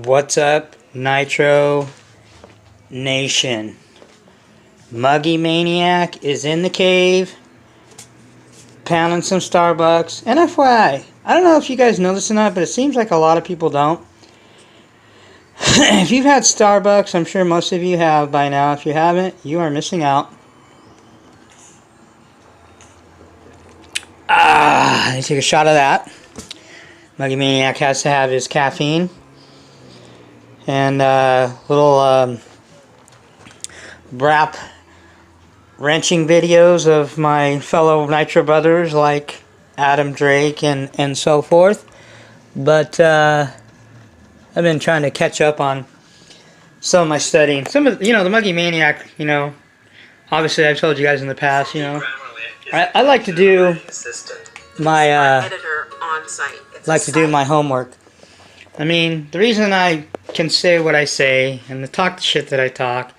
What's up, Nitro Nation? Muggy Maniac is in the cave, pounding some Starbucks. And FYI, I don't know if you guys know this or not, but it seems like a lot of people don't. If you've had Starbucks, I'm sure most of you have by now. If you haven't, you are missing out. Let me take a shot of that. Muggy Maniac has to have his caffeine. And little rap wrenching videos of my fellow Nitro brothers like Adam Drake and so forth. But I've been trying to catch up on some of my studying. Some of, the Muggy Maniac, obviously I've told you guys in the past, I like to do my my homework. I mean, the reason I can say what I say and talk the shit that I talk,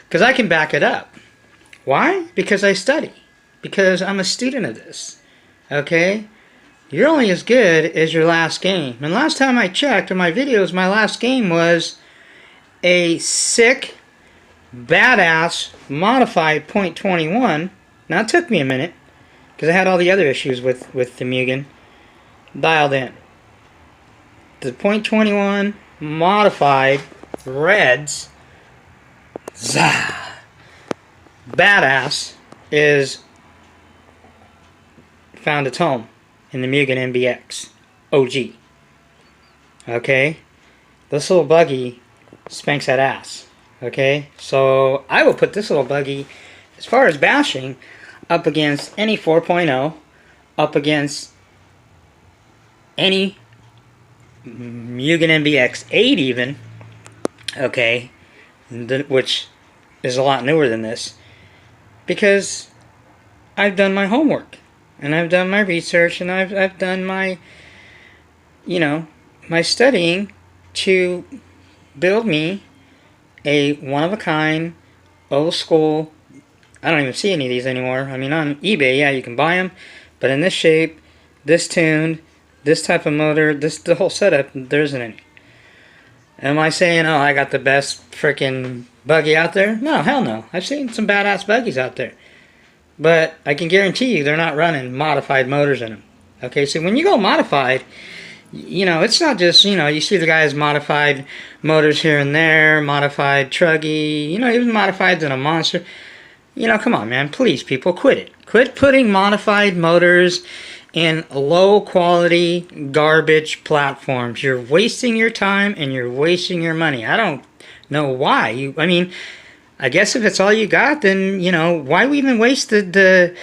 because I can back it up. Why? Because I study. Because I'm a student of this. Okay? You're only as good as your last game. And last time I checked on my videos, my last game was a sick, badass, modified .21. Now, it took me a minute, because I had all the other issues with the Mugen dialed in. The .21 modified Reds badass is found its home in the Mugen MBX OG. Okay? This little buggy spanks that ass. Okay? So I will put this little buggy, as far as bashing, up against any 4.0, up against any Mugen MBX 8 even, okay, which is a lot newer than this, because I've done my homework, and I've done my research, and I've done my, my studying to build me a one-of-a-kind, old-school, I don't even see any of these anymore. I mean, on eBay, yeah, you can buy them, but in this shape, this tuned, this type of motor, the whole setup, there isn't any. Am I saying, oh, I got the best freaking buggy out there? No, hell no. I've seen some badass buggies out there. But I can guarantee you they're not running modified motors in them. Okay, so when you go modified, it's not just, you see the guys modified motors here and there, modified truggy, even modified in a monster. Come on, man. Please, people, quit it. Quit putting modified motors in low quality garbage platforms. You're wasting your time and you're wasting your money. I don't know why. I guess if it's all you got, then why even waste the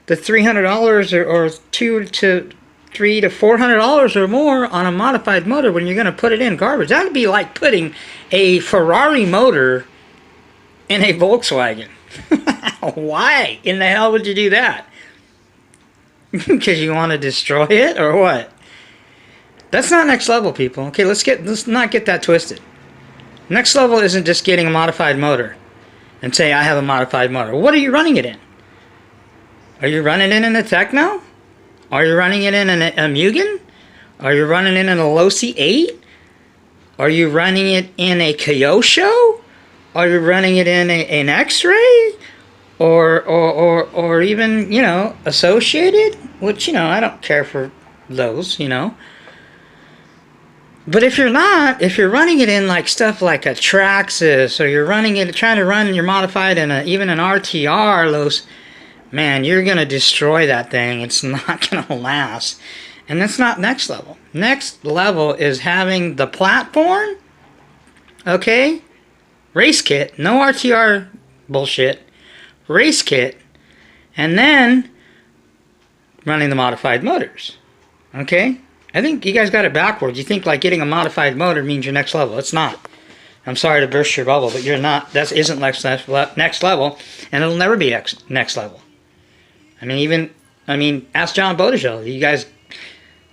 $300 or $200 to $300 to $400 or more on a modified motor when you're going to put it in garbage? That would be like putting a Ferrari motor in a Volkswagen. Why in the hell would you do that? Because you want to destroy it, or what? That's not next level, people. Okay, let's not get that twisted. Next level isn't just getting a modified motor and say, I have a modified motor. What are you running it in? Are you running it in a Teckno? Are you running it in a Mugen? Are you running it in a Losi 8? Are you running it in a Kyosho? Are you running it in an X-Ray? Or even, associated, which, I don't care for those, But if you're running it in like stuff like a Traxxas, or you're trying to run your modified in even an RTR, Los, man, you're going to destroy that thing. It's not going to last. And that's not next level. Next level is having the platform, okay, race kit, no RTR bullshit, race kit, and then running the modified motors. Okay? I think you guys got it backwards. You think like getting a modified motor means you're next level. It's not. I'm sorry to burst your bubble, but you're not. That isn't next level, and it'll never be next level. Ask John Bodegel. You guys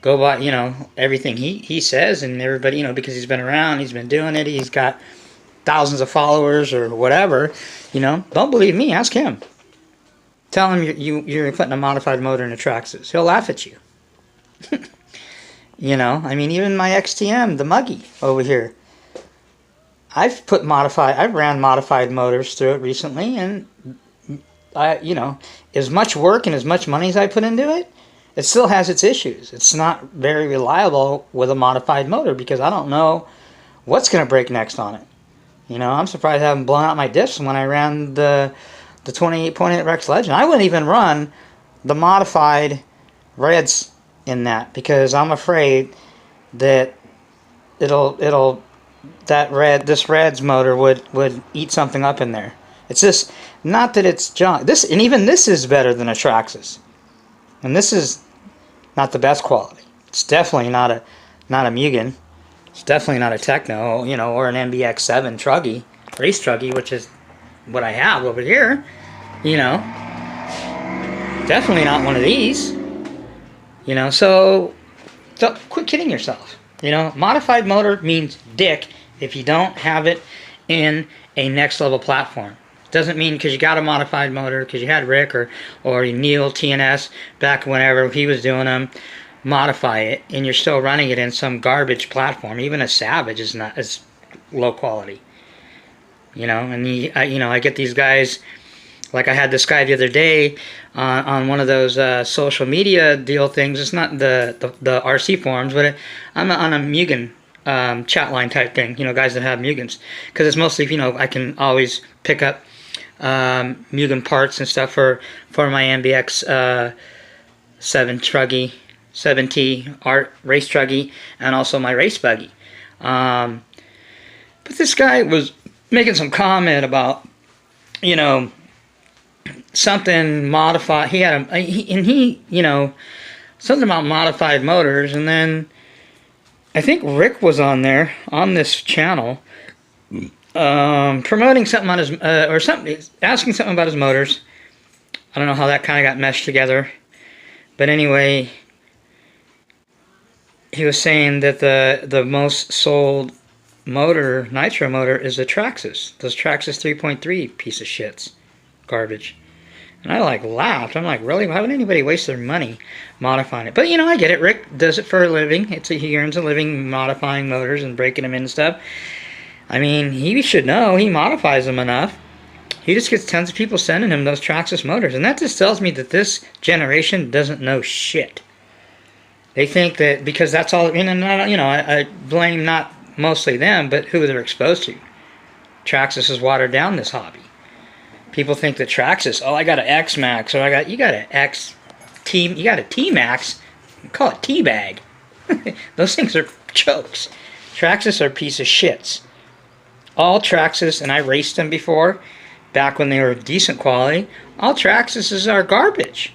go by, everything he says, and everybody, because he's been around, he's been doing it, he's got thousands of followers or whatever, don't believe me, ask him. Tell him you're putting a modified motor in a Traxxas. He'll laugh at you. Even my XTM, the Muggy over here, I've ran modified motors through it recently, and as much work and as much money as I put into it, it still has its issues. It's not very reliable with a modified motor because I don't know what's going to break next on it. I'm surprised I haven't blown out my diffs when I ran the 28.8 Rex Legend. I wouldn't even run the modified reds in that because I'm afraid that this Reds motor would eat something up in there. It's just not that it's junk. Even this is better than a Traxxas, and this is not the best quality. It's definitely not a Mugen. It's definitely not a Teckno, or an MBX7 truggy, race truggy, which is what I have over here. Definitely not one of these. So quit kidding yourself. Modified motor means dick if you don't have it in a next level platform. Doesn't mean because you got a modified motor, because you had Rick or Neil TNS back whenever he was doing them, modify it, and you're still running it in some garbage platform. Even a Savage is not as low quality. And I get these guys, like I had this guy the other day on one of those social media deal things. It's not the RC forums, but I'm on a Mugen chat line type thing. Guys that have Mugens, because it's mostly I can always pick up Mugen parts and stuff for my MBX 7T art race truggy, and also my race buggy. But this guy was making some comment about something modified. He had something about modified motors, and then I think Rick was on there on this channel promoting something on his or something, asking something about his motors. I don't know how that kind of got meshed together, but anyway, he was saying that the most sold motor, nitro motor, is the Traxxas. Those Traxxas 3.3 piece of shits, garbage. And I laughed. I'm like, really? Why would anybody waste their money modifying it? But I get it. Rick does it for a living. He earns a living modifying motors and breaking them in and stuff. I mean, he should know. He modifies them enough. He just gets tons of people sending him those Traxxas motors, and that just tells me that this generation doesn't know shit. They think that because that's all. I blame not mostly them, but who they're exposed to. Traxxas has watered down this hobby. People think that Traxxas, I got an X Max, or you got an X T, you got a T Max, call it T-Bag. Those things are chokes. Traxxas are a piece of shits. All Traxxas, and I raced them before, back when they were decent quality, all Traxxas are garbage.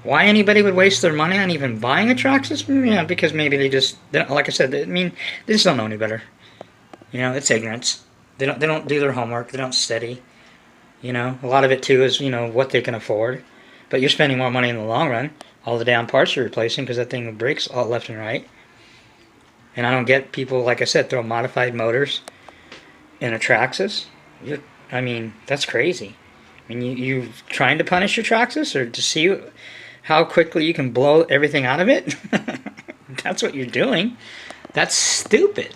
Why anybody would waste their money on even buying a Traxxas? Yeah, because maybe they just, like I said, they just don't know any better. It's ignorance. They don't do their homework. They don't study. A lot of it too is, what they can afford. But you're spending more money in the long run. All the damn parts you're replacing because that thing breaks all left and right. And I don't get people, like I said, throw modified motors in a Traxxas. That's crazy. You trying to punish your Traxxas or to see how quickly you can blow everything out of it? That's what you're doing. That's stupid.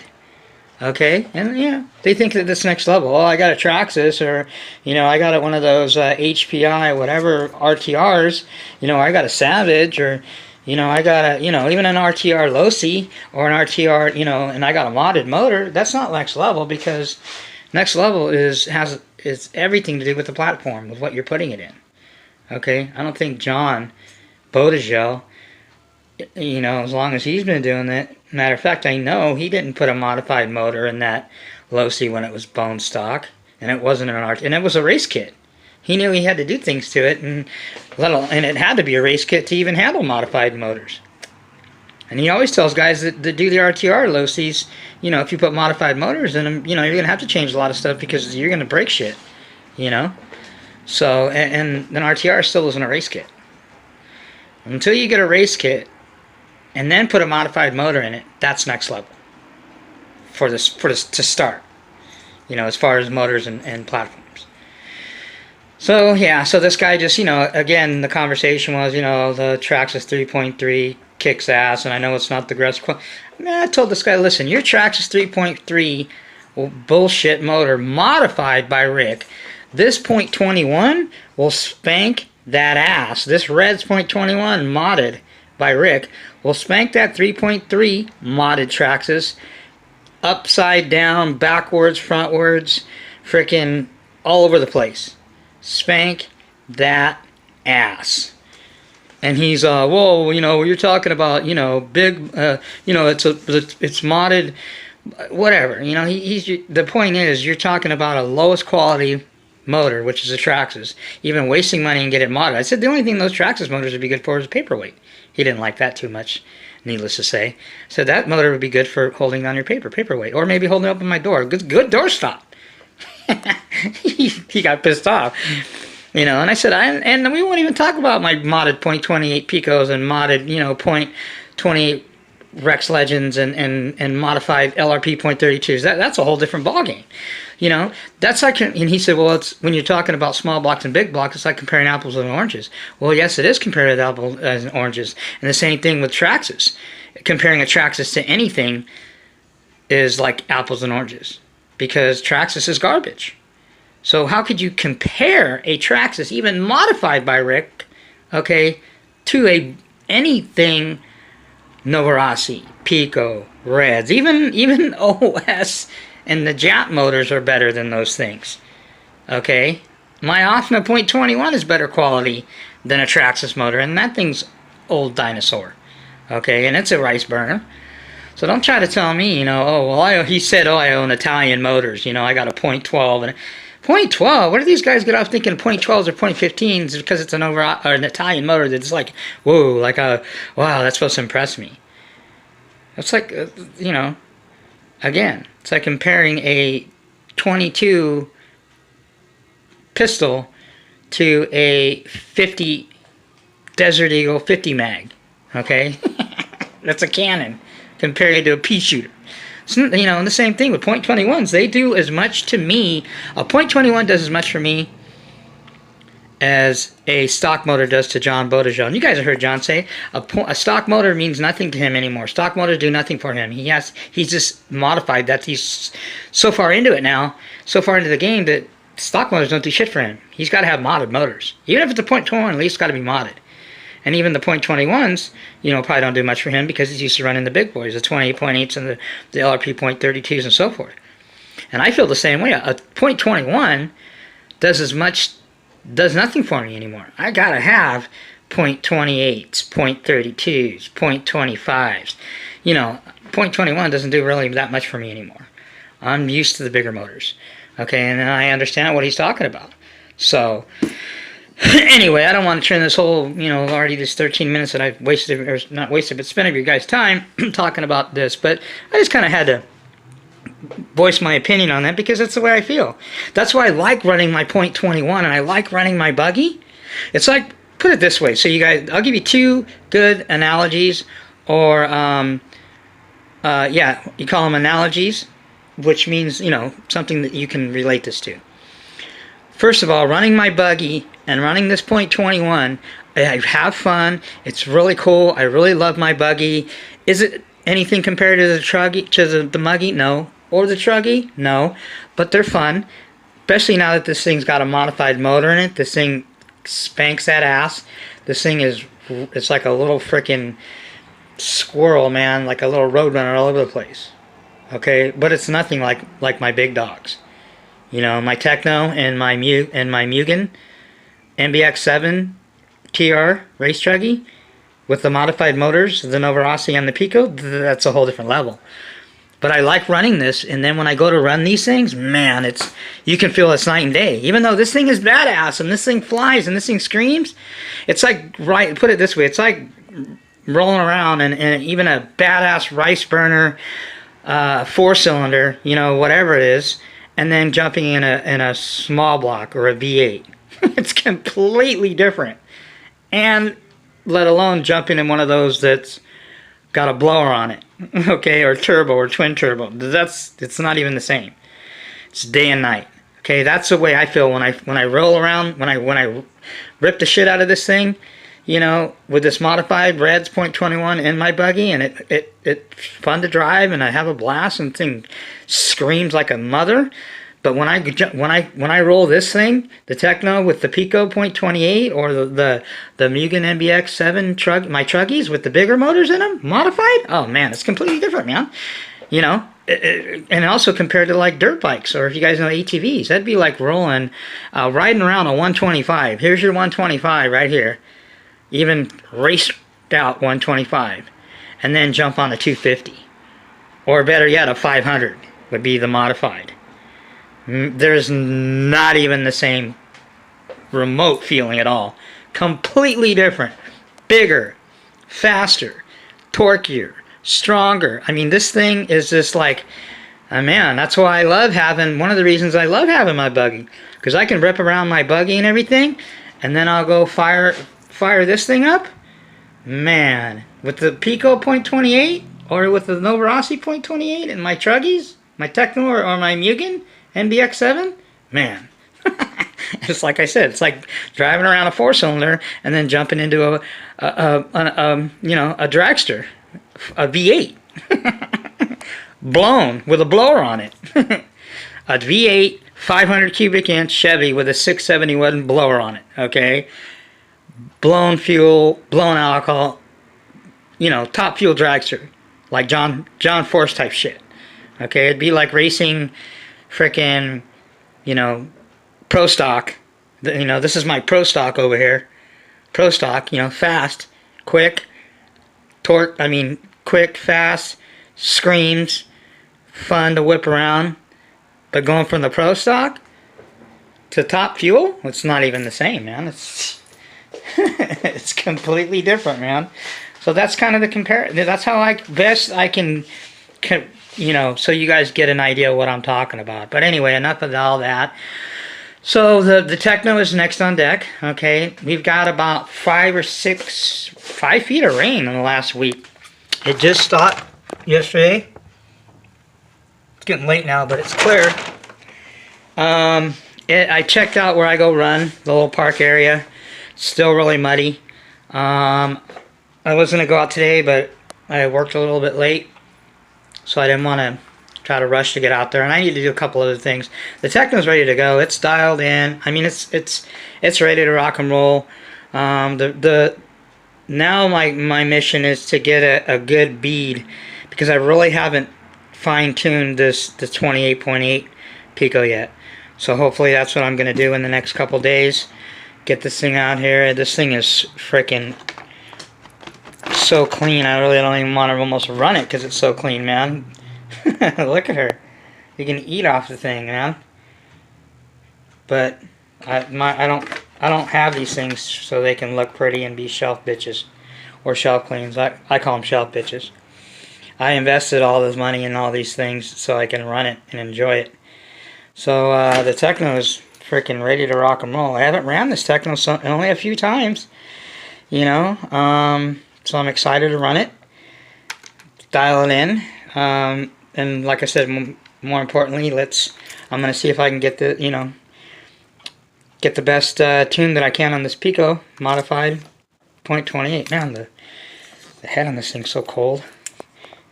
Okay, and they think that this next level, I got a Traxxas, or, I got one of those HPI, whatever, RTRs, I got a Savage, or, I got a, even an RTR Losi, or an RTR, and I got a modded motor. That's not next level, because next level is everything to do with the platform, with what you're putting it in. Okay, I don't think John Bodegel, as long as he's been doing it. Matter of fact, I know he didn't put a modified motor in that Losi when it was bone stock, and it wasn't an and it was a race kit. He knew he had to do things to it, and it had to be a race kit to even handle modified motors. And he always tells guys that do the RTR Losis, if you put modified motors in them, you're going to have to change a lot of stuff because you're going to break shit, So, and an RTR still isn't a race kit. Until you get a race kit, and then put a modified motor in it, that's next level for this to start, as far as motors and platforms. So so this guy just, again, the conversation was, the Traxxas 3.3 kicks ass, and I know it's not the best. I told this guy, listen, your Traxxas 3.3 bullshit motor modified by Rick. This .21 will spank that ass. This Red's .21 modded by Rick will spank that 3.3 modded Traxxas upside down, backwards, frontwards, freaking all over the place. Spank that ass. And he's whoa, you know, you're talking about, you know, big, you know, it's modded, whatever. You know, the point is, you're talking about a lowest quality motor, which is a Traxxas, even wasting money and get it modded. I said the only thing those Traxxas motors would be good for is paperweight. He didn't like that too much, needless to say. So that motor would be good for holding down your paperweight, or maybe holding it up on my door. Good door stop. he got pissed off, you know. And I said, and we won't even talk about my modded .28 Picos and modded, you know, .28 Rex Legends and modified LRP .32s. That's a whole different ballgame. You know, that's like, and he said, well, it's when you're talking about small blocks and big blocks, it's like comparing apples and oranges. Well, yes, it is comparing apples and oranges. And the same thing with Traxxas. Comparing a Traxxas to anything is like apples and oranges, because Traxxas is garbage. So how could you compare a Traxxas, even modified by Rick, okay, to anything Novarasi, Pico, Reds, even OS and the Jap motors are better than those things. Okay? My Offna .21 is better quality than a Traxxas motor, and that thing's old dinosaur. Okay? And it's a rice burner. So don't try to tell me, you know, oh, well, he said, oh, I own Italian motors. You know, I got a .12. And .12? What do these guys get off thinking .12s or .15s because it's an Italian motor that's like, whoa, like a, wow, that's supposed to impress me. It's like, you know, again, it's like comparing a .22 pistol to a 50 Desert Eagle 50 mag. Okay? That's a cannon compared to a pea shooter. So, you know, and the same thing with .21s. They do as much to me. A .21 does as much for me as a stock motor does to John Bodejon. You guys have heard John say a stock motor means nothing to him anymore. Stock motors do nothing for him. He's just modified that. He's so far into it now, so far into the game, that stock motors don't do shit for him. He's got to have modded motors. Even if it's a .21, at least it's got to be modded. And even the .21s, you know, probably don't do much for him because he's used to running the big boys, the 28.8s and the LRP .32s and so forth. And I feel the same way. A .21 does nothing for me anymore. I gotta have .28s, .32s, .25s. You know, .21 doesn't do really that much for me anymore. I'm used to the bigger motors. Okay, and I understand what he's talking about. So, anyway, I don't want to turn this whole, you know, already this 13 minutes that I've wasted, or not wasted, but spent of your guys' time talking about this. But I just kind of had to voice my opinion on that because that's the way I feel. That's why I like running my .21 and I like running my buggy. It's like, put it this way. So you guys, I'll give you two good analogies, or, yeah, you call them analogies, which means, you know, something that you can relate this to. First of all, running my buggy and running this .21, I have fun. It's really cool. I really love my buggy. Is it anything compared to the Truggy, to the Muggy? No. Or the Truggy? No. But they're fun. Especially now that this thing's got a modified motor in it. This thing spanks that ass. This thing is, it's like a little freaking squirrel, man. Like a little roadrunner all over the place. Okay? But it's nothing like my big dogs. You know, my Teckno and my Mugen MBX7 TR race truggy with the modified motors, the Novarasi and the Pico, that's a whole different level. But I like running this, and then when I go to run these things, man, you can feel it's night and day. Even though this thing is badass and this thing flies and this thing screams, it's like, right, put it this way, it's like rolling around and even a badass rice burner 4-cylinder, you know, whatever it is, and then jumping in a small block or a V8. It's completely different. And let alone jumping in one of those that's got a blower on it, okay, or turbo or twin turbo. It's not even the same. It's day and night. Okay, that's the way I feel when I roll around, when I rip the shit out of this thing. you know, with this modified Reds .21 in my buggy, and it's fun to drive, and I have a blast, and the thing screams like a mother. But when I roll this thing, the Teckno with the Pico .28 or the Mugen MBX7 my truggies with the bigger motors in them, modified, oh man, it's completely different, man. You know, and also compared to like dirt bikes, or if you guys know ATVs, that'd be like riding around a 125. Here's your 125 right here. Even raced out 125, and then jump on a 250, or better yet, a 500 would be the modified. There's not even the same remote feeling at all. Completely different. Bigger, faster, torquier, stronger. I mean, this thing is just like, man, that's why I love having, one of the reasons I love having my buggy, because I can rip around my buggy and everything, and then I'll go fire this thing up. Man, with the Pico .28 or with the Novarossi .28 and my truggies, my Teckno or my Mugen MBX7, man. It's like I said, it's like driving around a 4-cylinder and then jumping into a dragster, a V8, blown with a blower on it. A V8 500 cubic inch Chevy with a 671 blower on it. Okay, blown fuel, blown alcohol, you know, top fuel dragster, like John Force type shit. Okay, it'd be like racing frickin', you know, pro stock. You know, this is my pro stock over here. Pro stock, you know, fast, quick, torque, I mean, quick, fast, screams, fun to whip around. But going from the pro stock to top fuel, it's not even the same, man. It's it's completely different, man. So that's kind of the comparison. That's how I can, you know, so you guys get an idea of what I'm talking about. But anyway, enough of all that. So the Teckno is next on deck. Okay, we've got about 5 feet of rain in the last week. It just stopped yesterday. It's getting late now, but it's clear. I checked out where I go run, the little park area. Still really muddy. I was going to go out today, but I worked a little bit late, so I didn't want to try to rush to get out there, and I need to do a couple other things. The Teckno's ready to go. It's dialed in. I mean, it's ready to rock and roll. Now my mission is to get a good bead, because I really haven't fine-tuned the 28.8 Pico yet. So hopefully that's what I'm going to do in the next couple days. Get this thing out here. This thing is freaking so clean. I really don't even want to almost run it because it's so clean, man. Look at her. You can eat off the thing, man. But I don't have these things so they can look pretty and be shelf bitches or shelf cleans. I call them shelf bitches. I invested all this money in all these things so I can run it and enjoy it. So the Teckno is freaking ready to rock and roll. I haven't ran this Teckno only a few times, you know. So I'm excited to run it, dial it in, and like I said, more importantly, I'm gonna see if I can get the best tune that I can on this Pico modified .28. Man, the head on this thing's so cold,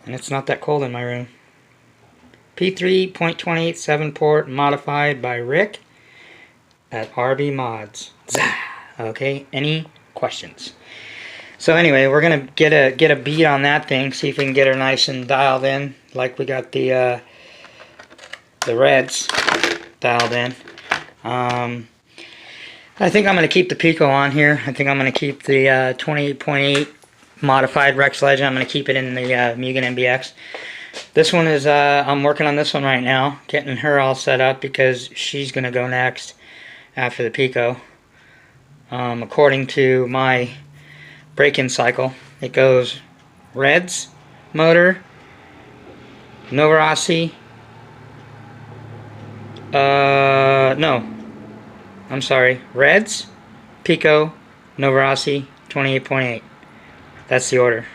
and it's not that cold in my room. P3 .28 7-port modified by Rick at RB Mods. Okay, any questions? So anyway, we're gonna get a beat on that thing, see if we can get her nice and dialed in, like we got the Reds dialed in. I think I'm gonna keep the Pico on here. I think I'm gonna keep the 28.8 modified Rex Legend. I'm gonna keep it in the Mugen MBX. This one is I'm working on this one right now, getting her all set up because she's gonna go next after the Pico. According to my break-in cycle, it goes Reds motor, Novarossi, no, I'm sorry, Reds, Pico, Novarossi, 28.8. That's the order.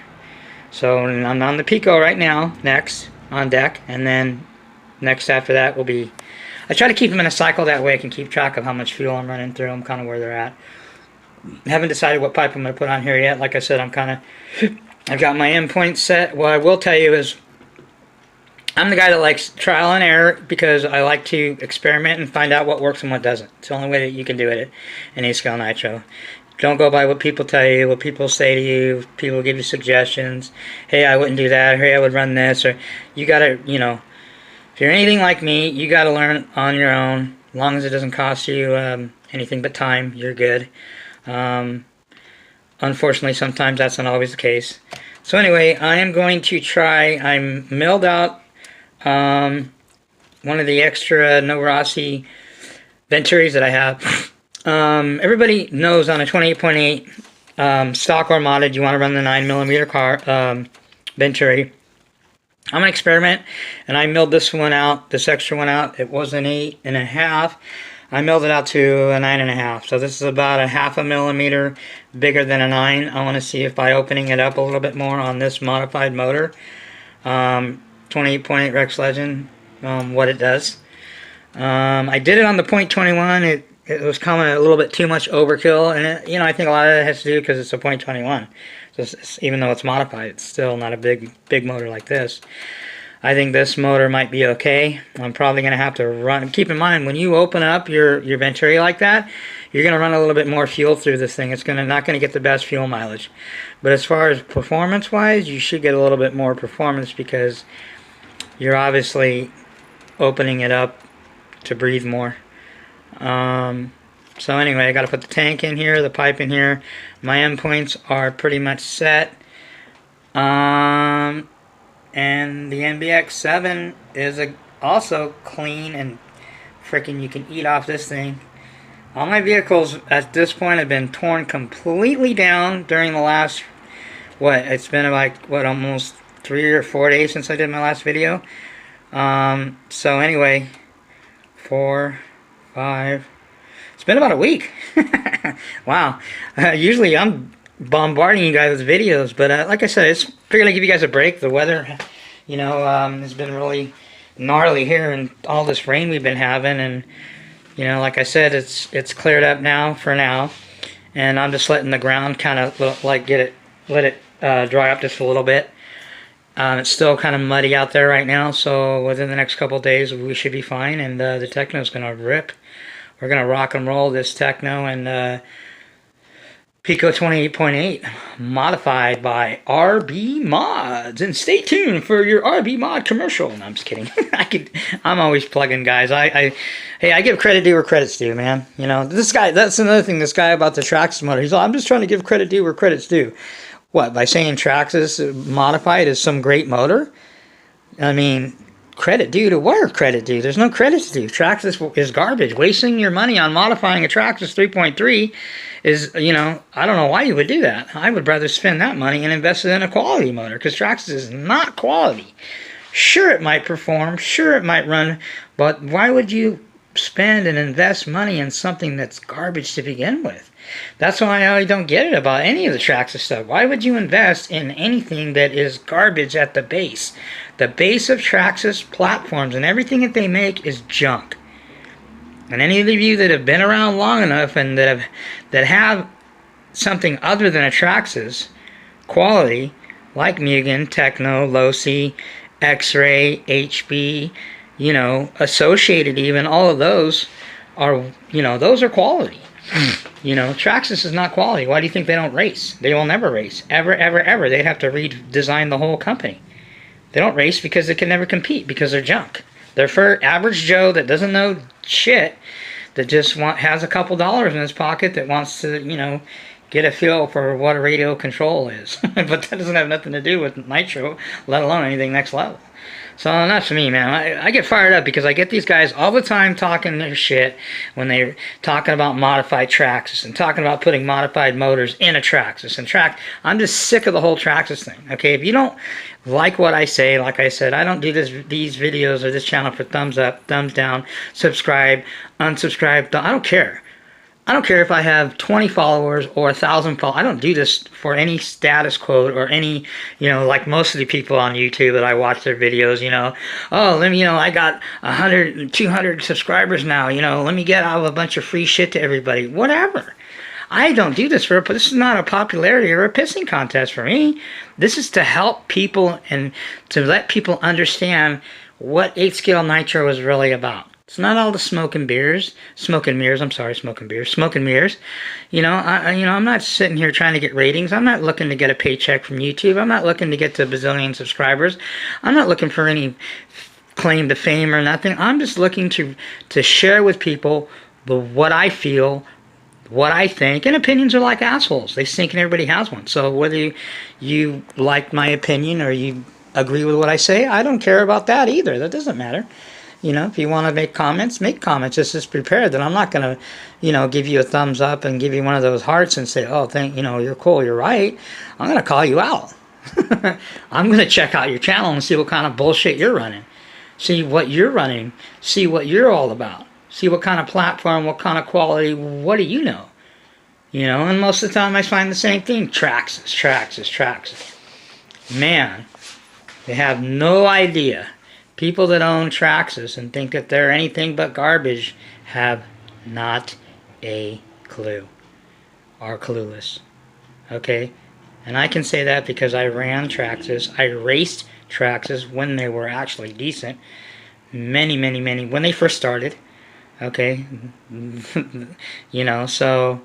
So I'm on the Pico right now, next on deck, and then next after that will be, I try to keep them in a cycle, that way I can keep track of how much fuel I'm running through them, kind of where they're at. Haven't decided what pipe I'm going to put on here yet. Like I said, I've got my endpoint set. What I will tell you is I'm the guy that likes trial and error because I like to experiment and find out what works and what doesn't. It's the only way that you can do it in A-scale nitro. Don't go by what people tell you, what people say to you. People give you suggestions. Hey, I wouldn't do that. Hey, I would run this. Or you got to, if you're anything like me, you got to learn on your own. As long as it doesn't cost you anything but time, you're good. Unfortunately, sometimes that's not always the case. So anyway, I am going to try. I'm milled out one of the extra Novarasi Venturis that I have. Everybody knows on a 28.8 stock or modded, you want to run the 9mm Venturi. I'm going to experiment, and I milled this one out, this extra one out. It was an 8.5. I milled it out to a 9.5. So this is about a 0.5 millimeter bigger than a 9. I want to see if by opening it up a little bit more on this modified motor, 28.8 Rex Legend, what it does. I did it on the .21. It was coming a little bit too much overkill, and I think a lot of that has to do because it's a .21. So even though it's modified, it's still not a big motor like this. I think this motor might be okay. I'm probably going to have to run. Keep in mind, when you open up your Venturi like that, you're going to run a little bit more fuel through this thing. It's not going to get the best fuel mileage. But as far as performance-wise, you should get a little bit more performance because you're obviously opening it up to breathe more. So anyway, I got to put the tank in here, the pipe in here. My endpoints are pretty much set. And the MBX7 is also clean and freaking you can eat off this thing. All my vehicles at this point have been torn completely down during the last, it's been like, almost 3 or 4 days since I did my last video. So anyway, 4, 5, it's been about a week. Wow. Usually I'm bombarding you guys with videos, but like I said, I just figured I'd give you guys a break. The weather, has been really gnarly here, and all this rain we've been having, and like I said, it's cleared up now for now, and I'm just letting the ground kind of let it dry up just a little bit. It's still kind of muddy out there right now, so within the next couple days we should be fine, and the Teckno's gonna rip. We're gonna rock and roll this Teckno and Pico 28.8 modified by RB Mods, and stay tuned for your RB Mod commercial. No, I'm just kidding. I'm always plugging guys. Hey, I give credit due where credit's due, man. This guy. That's another thing. This guy about the Traxxas motor. He's like, I'm just trying to give credit due where credit's due. What, by saying Traxxas modified is some great motor? I mean, credit due to where credit due? There's no credit to do. Traxxas is garbage. Wasting your money on modifying a Traxxas 3.3 is, I don't know why you would do that. I would rather spend that money and invest it in a quality motor, because Traxxas is not quality. Sure, it might perform. Sure, it might run. But why would you spend and invest money in something that's garbage to begin with? That's why I don't get it about any of the Traxxas stuff. Why would you invest in anything that is garbage at the base? The base of Traxxas platforms and everything that they make is junk. And any of you that have been around long enough and that have something other than a Traxxas quality, like Mugen, Teckno, Losi, X-Ray, HB, Associated even, all of those are, those are quality. Traxxas is not quality. Why do you think they don't race? They will never race. Ever, ever, ever. They'd have to redesign the whole company. They don't race because they can never compete, because they're junk. They're for average Joe that doesn't know shit, that just has a couple dollars in his pocket, that wants to, get a feel for what a radio control is. But that doesn't have nothing to do with nitro, let alone anything next level. So that's me, man. I get fired up because I get these guys all the time talking their shit when they're talking about modified Traxxas and talking about putting modified motors in a Traxxas. And I'm just sick of the whole Traxxas thing. Okay, if you don't like what I say, like I said, I don't do these videos or this channel for thumbs up, thumbs down, subscribe, unsubscribe. I don't care. I don't care if I have 20 followers or 1,000 followers. I don't do this for any status quote or any, like most of the people on YouTube that I watch their videos, oh, let me, I got 100, 200 subscribers now, let me get out a bunch of free shit to everybody. Whatever. I don't do this for, but this is not a popularity or a pissing contest for me. This is to help people and to let people understand what 8-scale nitro is really about. It's not all the smoke and mirrors. You know, I'm not sitting here trying to get ratings. I'm not looking to get a paycheck from YouTube. I'm not looking to get to a bazillion subscribers. I'm not looking for any claim to fame or nothing. I'm just looking to share with people what I feel, what I think, and opinions are like assholes. They stink and everybody has one. So whether you like my opinion or you agree with what I say, I don't care about that either. That doesn't matter. You know, if you want to make comments, make comments. Just prepared that I'm not going to, you know, give you a thumbs up and give you one of those hearts and say, oh, you're cool, you're right. I'm going to call you out. I'm going to check out your channel and see what kind of bullshit you're running. See what you're running. See what you're all about. See what kind of platform, what kind of quality, what do you know? You know, and most of the time I find the same thing. Traxxas. Man, they have no idea. People that own Traxxas and think that they're anything but garbage have not a clue. Are clueless. Okay? And I can say that because I ran Traxxas. I raced Traxxas when they were actually decent. Many, when they first started. Okay? You know, so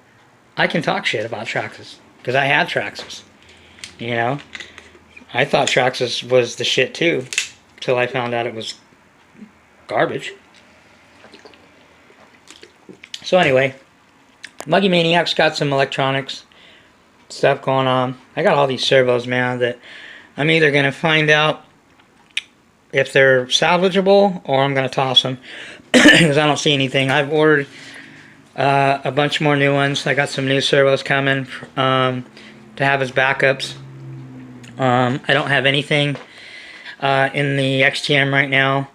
I can talk shit about Traxxas. Because I had Traxxas. You know? I thought Traxxas was the shit too. Till I found out it was garbage. So anyway, Muggy Maniac's got some electronics stuff going on. I got all these servos, man, that I'm either going to find out if they're salvageable or I'm going to toss them because I don't see anything. I've ordered a bunch more new ones. I got some new servos coming to have as backups. I don't have anything in the XTM right now.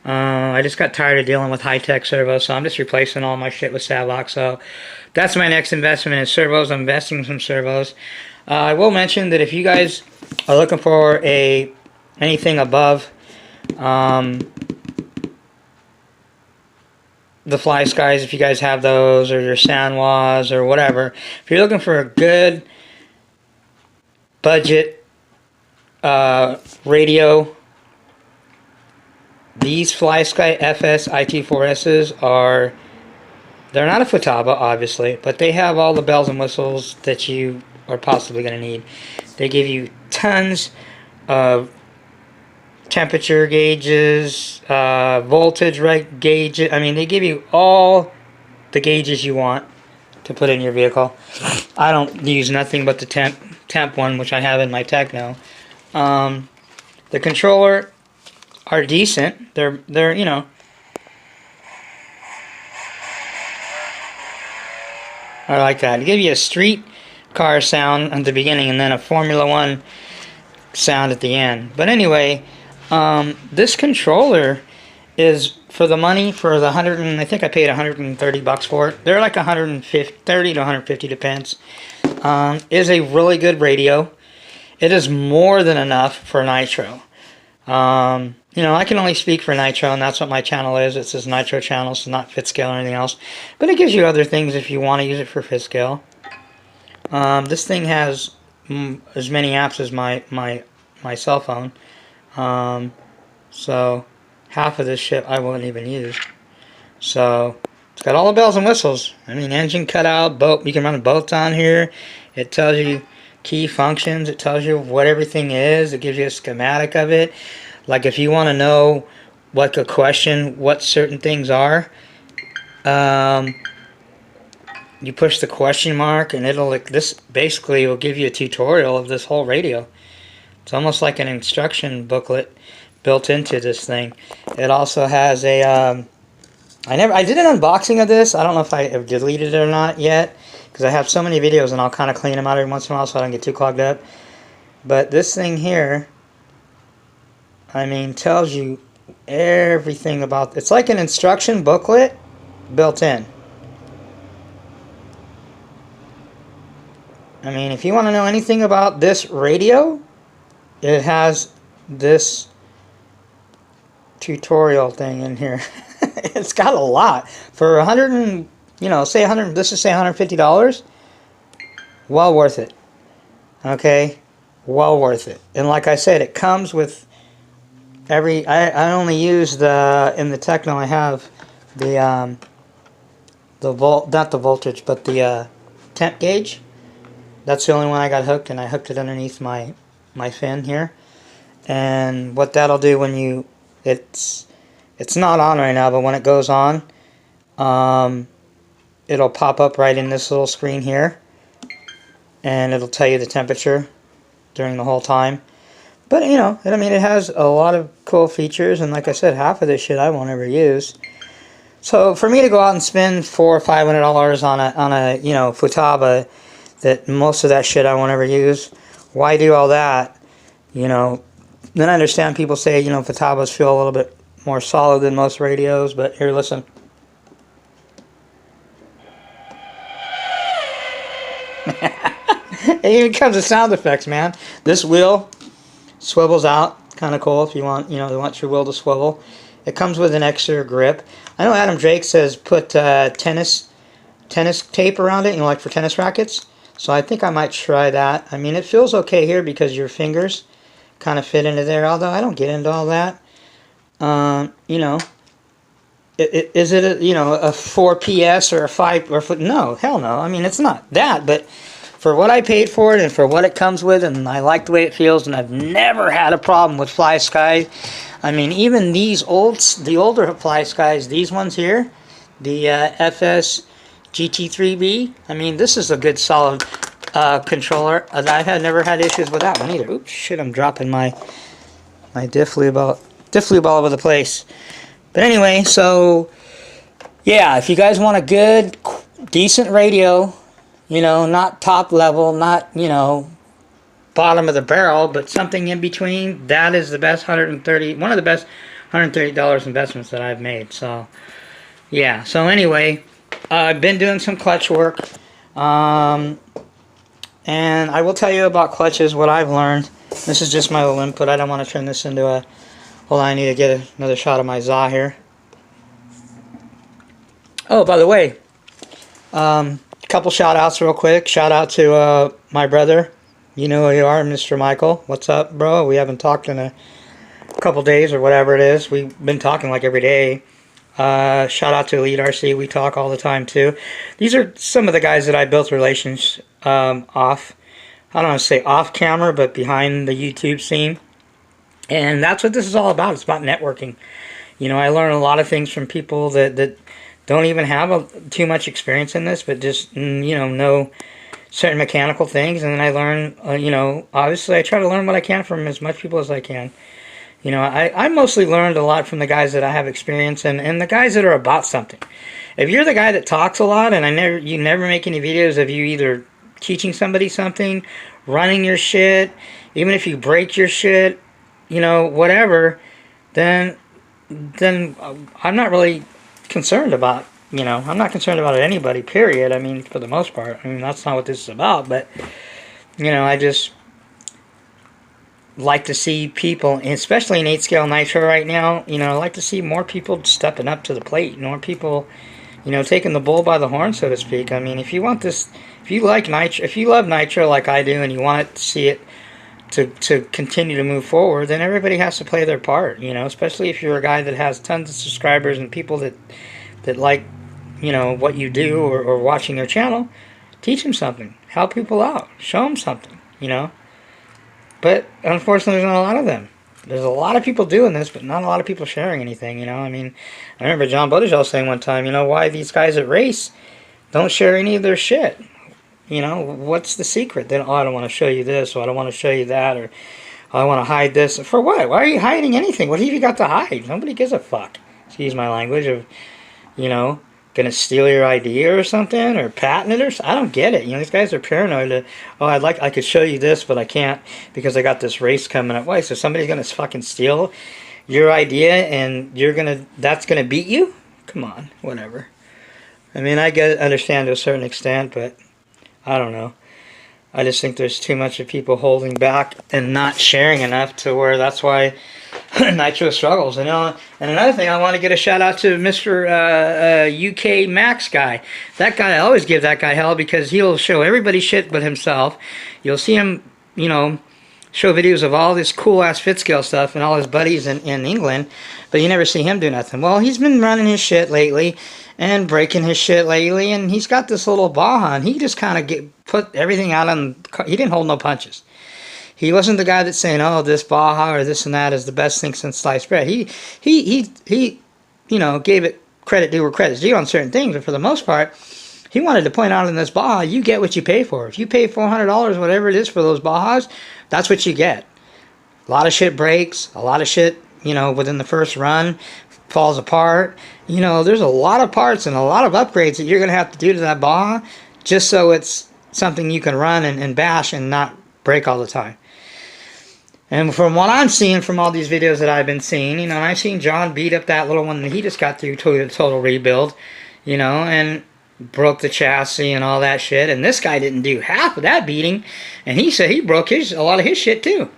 I just got tired of dealing with high-tech servos, so I'm just replacing all my shit with Savlock. So that's my next investment in servos. I'm investing in some servos. I will mention that if you guys are looking for anything above the Fly Skies, if you guys have those, or your Sanwas, or whatever, if you're looking for a good budget radio, these Fly Sky FS IT4Ss are, they're not a Futaba obviously, but they have all the bells and whistles that you are possibly going to need. They give you tons of temperature gauges, voltage gauges. I mean, they give you all the gauges you want to put in your vehicle. I don't use nothing but the temp one, which I have in my Teckno. The controller are decent. They're you know, I like that. They give you a street car sound at the beginning and then a Formula One sound at the end. But anyway, this controller is for the money, for the I think I paid $130 for it. They're like 150, 30 to 150 depends. Is a really good radio. It is more than enough for Nitro. You know, I can only speak for Nitro, and that's what my channel is. It says Nitro channel, so not Fitscale or anything else. But it gives you other things if you want to use it for Fitscale. This thing has as many apps as my cell phone. So half of this shit I won't even use. So it's got all the bells and whistles. I mean, engine cutout, boat. You can run boats on here. It tells you key functions. It tells you what everything is. It gives you a schematic of it. Like if you want to know what the question, what certain things are, you push the question mark and it'll, like, this basically will give you a tutorial of this whole radio. It's almost like an instruction booklet built into this thing. It also has a I did an unboxing of this. I don't know if I have deleted it or not yet, because I have so many videos and I'll kind of clean them out every once in a while so I don't get too clogged up. But this thing here, I mean, tells you everything about, it's like an instruction booklet built in. I mean, if you want to know anything about this radio, it has this tutorial thing in here. It's got a lot for 100 and, you know, say 100. Let's just say $150. well worth it. Okay, well worth it. And like I said, it comes with every. I only use the in the teckno. I have the volt, not the voltage, but the temp gauge. That's the only one I got hooked, and I hooked it underneath my fin here. And what that'll do when you, it's not on right now, but when it goes on, it'll pop up right in this little screen here, and it'll tell you the temperature during the whole time. But you know, I mean, it has a lot of cool features, and like I said, half of this shit I won't ever use. So for me to go out and spend $400 or $500 on a you know, Futaba, that most of that shit I won't ever use, why do all that? You know, then I understand people say, you know, Futabas feel a little bit more solid than most radios, but here, listen. It even comes with sound effects, man. This wheel swivels out, kind of cool if you want, you know, you want your wheel to swivel. It comes with an extra grip. I know Adam Drake says put tennis tape around it, you know, like for tennis rackets. So I think I might try that. I mean, it feels okay here because your fingers kind of fit into there, although I don't get into all that. You know, is it a, you know, a 4 PS or a 5 or no, hell no. I mean, it's not that, but for what I paid for it and for what it comes with, and I like the way it feels, and I've never had a problem with Fly Sky. I mean, even these the older Fly Skies, these ones here, the FS GT3B, I mean, this is a good solid controller. I had never had issues with that one either. Oops, shit, I'm dropping my diff lube all over the place. But anyway, so yeah, if you guys want a good, decent radio, you know, not top level, not, you know, bottom of the barrel, but something in between, that is the best one of the best $130 investments that I've made. So yeah, so anyway, I've been doing some clutch work, and I will tell you about clutches, what I've learned. This is just my little input. I don't want to turn this into a, hold on, I need to get another shot of my za here. Oh, by the way, couple shout outs real quick. Shout out to my brother. You know who you are, Mr. Michael. What's up, bro? We haven't talked in a couple days or whatever it is. We've been talking like every day. Shout out to Elite RC. We talk all the time too. These are some of the guys that I built relations off. I don't want to say off camera, but behind the YouTube scene. And that's what this is all about. It's about networking. You know, I learn a lot of things from people that don't even have too much experience in this, but just, you know certain mechanical things. And then I learn, you know, obviously I try to learn what I can from as much people as I can. You know, I mostly learned a lot from the guys that I have experience and the guys that are about something. If you're the guy that talks a lot and you never make any videos of you either teaching somebody something, running your shit, even if you break your shit, you know, whatever, then I'm not really concerned about, you know, I'm not concerned about anybody, period. I mean, for the most part. I mean, that's not what this is about, but, you know, I just like to see people, especially in 8-scale nitro right now, you know, I like to see more people stepping up to the plate, more people, you know, taking the bull by the horn, so to speak. I mean, if you want this, if you like nitro, if you love nitro like I do, and you want to see it to continue to move forward, then everybody has to play their part, you know, especially if you're a guy that has tons of subscribers and people that like, you know, what you do or watching your channel. Teach them something, help people out, show them something, you know. But unfortunately, there's not a lot of them. There's a lot of people doing this, but not a lot of people sharing anything, you know. I mean, I remember John Bodegel saying one time, you know, why these guys at race don't share any of their shit. You know, what's the secret? Then, oh, I don't want to show you this, or I don't want to show you that, or oh, I want to hide this. For what? Why are you hiding anything? What have you got to hide? Nobody gives a fuck. Excuse my language of, you know, gonna steal your idea or something, or patent it, or I don't get it. You know, these guys are paranoid. Oh, I could show you this, but I can't because I got this race coming up. Why? So somebody's gonna fucking steal your idea, and that's gonna beat you? Come on, whatever. I mean, I understand to a certain extent, but I don't know. I just think there's too much of people holding back and not sharing enough to where that's why Nitro struggles. And another thing, I want to get a shout out to Mr. UK Max guy. That guy, I always give that guy hell because he'll show everybody shit but himself. You'll see him, show videos of all this cool ass fit scale stuff and all his buddies in England, but you never see him do nothing. Well, he's been running his shit lately and breaking his shit lately, and he's got this little Baja, and he just kind of put everything out on. He didn't hold no punches. He wasn't the guy that's saying, "Oh, this Baja or this and that is the best thing since sliced bread." He gave it credit due where credit's due on certain things, but for the most part, he wanted to point out in this Baja, you get what you pay for. If you pay $400, whatever it is for those Bajas, that's what you get. A lot of shit breaks. A lot of shit, within the first run falls apart. There's a lot of parts and a lot of upgrades that you're going to have to do to that Baja just so it's something you can run and bash and not break all the time. And from what I'm seeing from all these videos that I've been seeing, I've seen John beat up that little one that he just got through total rebuild, and broke the chassis and all that shit, and this guy didn't do half of that beating, and he said he broke a lot of his shit too.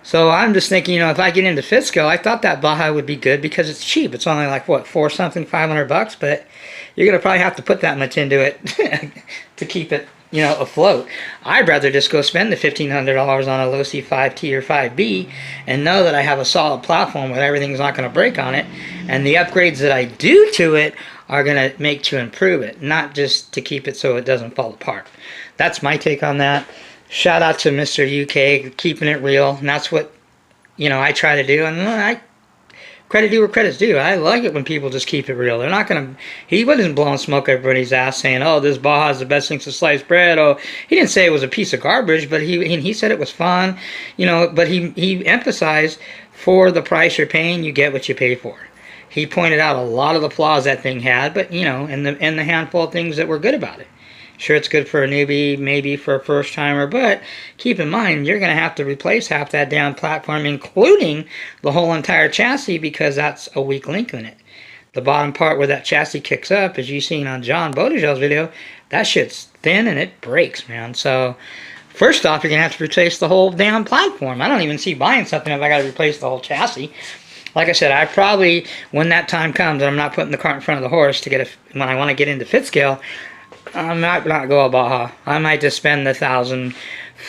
So I'm just thinking, if I get into Fisco, I thought that Baja would be good because it's cheap. It's only like what, $500, but you're gonna probably have to put that much into it to keep it, afloat. I'd rather just go spend the $1,500 on a Losi 5T or 5B and know that I have a solid platform where everything's not gonna break on it, and the upgrades that I do to it are going to make to improve it, not just to keep it so it doesn't fall apart. That's my take on that. Shout out to Mr. UK, keeping it real, and that's what, I try to do, and I credit due where credit's due. I like it when people just keep it real. They're not going to, he wasn't blowing smoke up everybody's ass saying, oh, this Baja is the best thing since sliced bread. Oh, he didn't say it was a piece of garbage, but he said it was fun, but he emphasized, for the price you're paying, you get what you pay for. He pointed out a lot of the flaws that thing had, but, and the handful of things that were good about it. Sure, it's good for a newbie, maybe for a first-timer, but keep in mind, you're going to have to replace half that damn platform, including the whole entire chassis, because that's a weak link in it. The bottom part where that chassis kicks up, as you've seen on John Bodigel's video, that shit's thin and it breaks, man. So, first off, you're going to have to replace the whole damn platform. I don't even see buying something if I got to replace the whole chassis. Like I said, I probably, when that time comes, and I'm not putting the cart in front of the horse to get when I want to get into fit scale, I might not go a Baja. I might just spend the $1,000,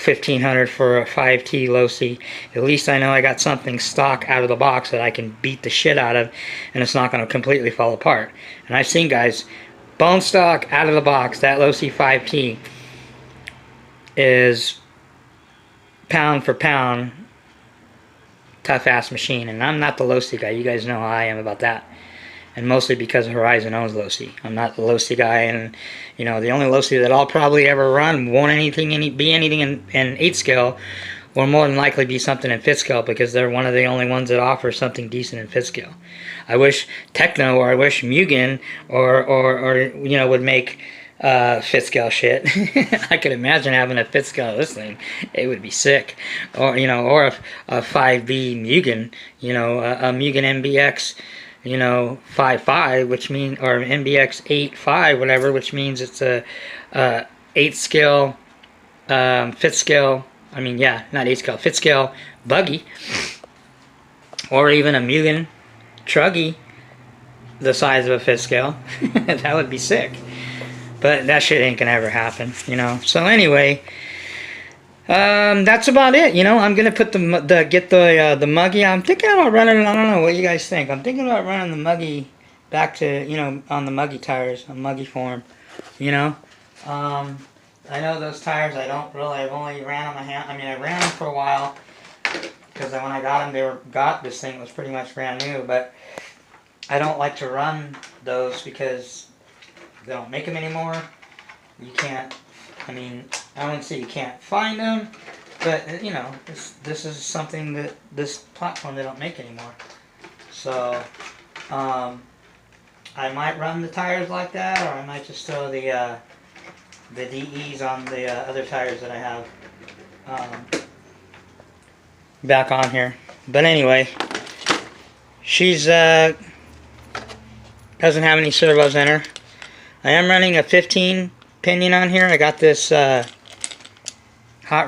$1,500 for a 5T Losi. At least I know I got something stock out of the box that I can beat the shit out of, and it's not going to completely fall apart. And I've seen guys, bone stock out of the box, that Losi 5T is pound for pound tough ass machine, and I'm not the Losi guy. You guys know how I am about that, and mostly because Horizon owns Losi. I'm not the Losi guy, and the only Losi that I'll probably ever run won't be anything in 8 scale, or more than likely be something in fit scale, because they're one of the only ones that offer something decent in fit scale. I wish Teckno or I wish Mugen or would make fit scale shit. I could imagine having a fit scale of this thing. It would be sick. Or or a 5B Mugen, a Mugen MBX, 5.5, which means, or MBX 8.5, whatever, which means it's a 8 scale fit scale. I mean, yeah, not 8 scale, fit scale buggy, or even a Mugen truggy the size of a fit scale. That would be sick. But that shit ain't gonna ever happen, So anyway, that's about it. I'm gonna put the Muggy. I'm thinking about running. I don't know what you guys think. I'm thinking about running the Muggy back to on the Muggy tires, on Muggy form. I know those tires. I've only ran them I ran them for a while because when I got them, this thing was pretty much brand new. But I don't like to run those because they don't make them anymore. You can't, I wouldn't say you can't find them, but this is something that this platform they don't make anymore. So I might run the tires like that, or I might just throw the DEs on the other tires that I have back on here. But anyway, she's doesn't have any servos in her. I am running a 15 pinion on here. I got this Hot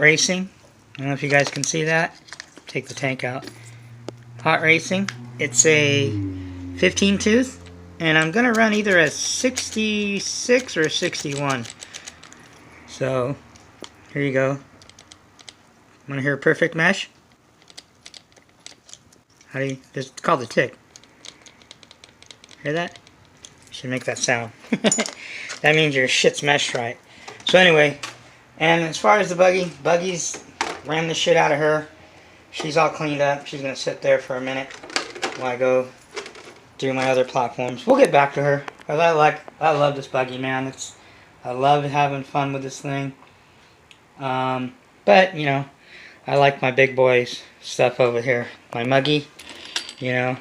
Racing. I don't know if you guys can see that. Take the tank out. Hot Racing. It's a 15 tooth, and I'm gonna run either a 66 or a 61. So here you go. Want to hear a perfect mesh? How do you? It's called the tick. Hear that? Should make that sound. That means your shit's meshed right. So anyway, and as far as the Buggy's ran the shit out of her. She's all cleaned up. She's gonna sit there for a minute while I go do my other platforms. We'll get back to her. I love this Buggy, man. I love having fun with this thing. But you know, I like my big boys stuff over here. My Muggy, you know,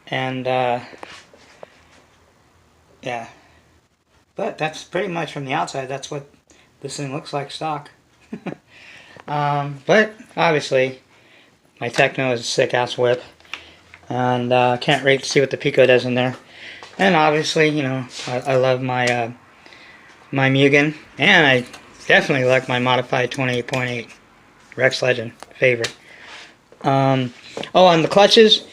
and yeah. But that's pretty much from the outside. That's what this thing looks like stock. But obviously, my Teckno is a sick-ass whip, and can't wait to see what the Pico does in there. And obviously, you know, I love my my Mugen, and I definitely like my modified 28.8 Rex Legend favorite. Oh, on the clutches,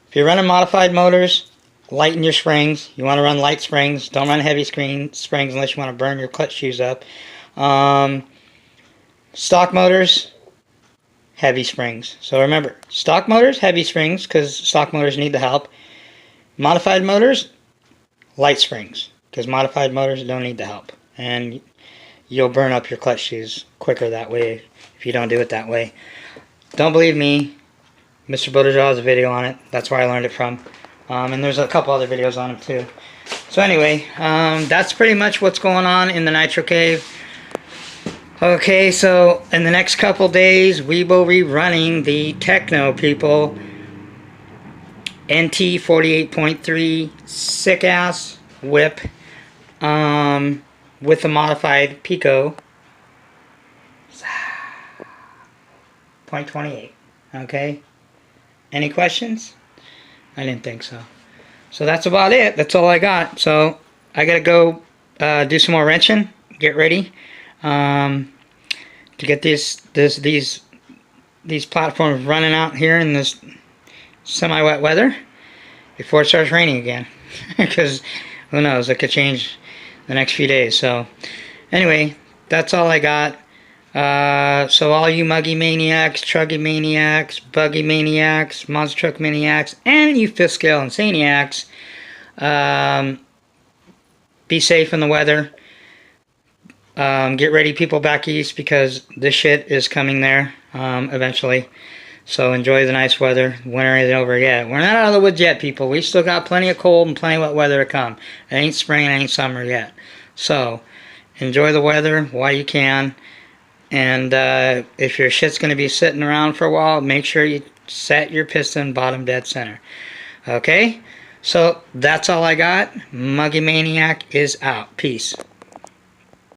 if you're running modified motors, lighten your springs. You want to run light springs. Don't run heavy springs unless you want to burn your clutch shoes up. Stock motors, heavy springs. So remember, stock motors, heavy springs, because stock motors need the help. Modified motors, light springs, because modified motors don't need the help. And you'll burn up your clutch shoes quicker that way if you don't do it that way. Don't believe me, Mr. Bodajaw has a video on it. That's where I learned it from. And there's a couple other videos on it too. So anyway, that's pretty much what's going on in the Nitro Cave. Okay, so in the next couple days, we will be running the Teckno, people. NT 48.3 sick-ass whip with a modified pico. 0.28. Okay? Any questions? I didn't think so. So that's about it. That's all I got. So I gotta go do some more wrenching. Get ready to get these platforms running out here in this semi-wet weather before it starts raining again. Because who knows? It could change the next few days. So anyway, that's all I got. So all you Muggy Maniacs, Truggy Maniacs, Buggy Maniacs, Monster Truck Maniacs, and you fifth scale Insaniacs, be safe in the weather. Get ready, people back east, because this shit is coming there eventually. So enjoy the nice weather. Winter isn't over yet. We're not out of the woods yet, people. We still got plenty of cold and plenty of wet weather to come. It ain't spring, it ain't summer yet. So enjoy the weather while you can. And if your shit's going to be sitting around for a while, make sure you set your piston bottom dead center. Okay? So that's all I got. Muggy Maniac is out. Peace.